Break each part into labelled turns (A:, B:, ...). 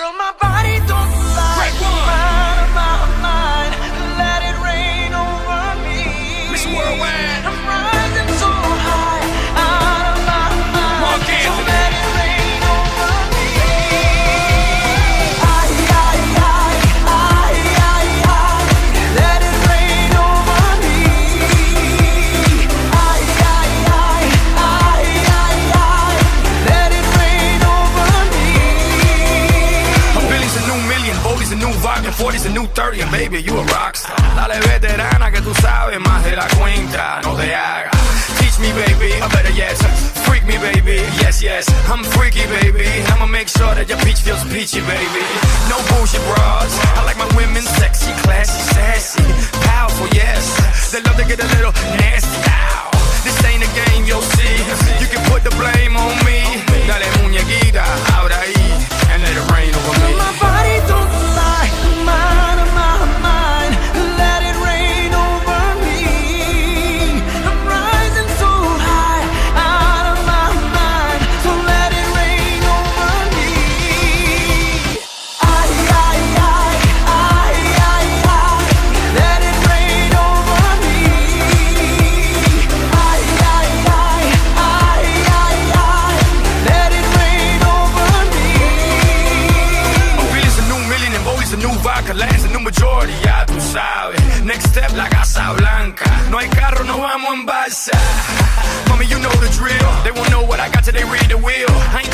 A: Girl, my body don't lie. I'm out of my mind. Let it rain over me.
B: Mr. Worldwide.
A: I'm rising so high, out of my mind.
B: Mark
A: So
B: Anthony.
A: let it rain over me. Let it rain over me. Let it rain over me.
B: A billion's a new million, Boldy's a new vodka, 40's a new 30, and baby, you a rockstar. Dale veterana que tú sabes más de la cuenta, no te hagas. Teach me, baby, or better yet, freak me, baby. Yes, yes, I'm freaky, baby. I'ma make sure that your peach feels peachy, baby. No bullshit bras. I like my women sexy, classy, sassy, powerful, yes. They love to get a little nasty. Ow. This ain't a game, you'll see. You can put the blame on me. Dale muñequita, ahora ahí, and let it rain over me.
A: My body don't lie, I'm out of my mind. Let it rain over me. I'm rising so high, out of my mind. So let it rain over me. Let it rain over me. Let it rain over me.
B: A billion's a new million, and Boldy's a new vodka, Lance a new majority, ya tú sabes. Next step, la Casa Blanca. No hay carro, no vamos en balsa. Mommy, you know the drill. They won't know what I got till they read the wheel. I ain't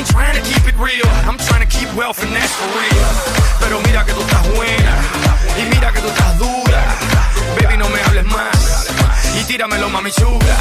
B: trying to keep it real. I'm trying to keep wealth and that's for real. Pero mira que tú estás buena, y mira que tú estás dura. Baby, no me hables más, y tíramelo, mami chula.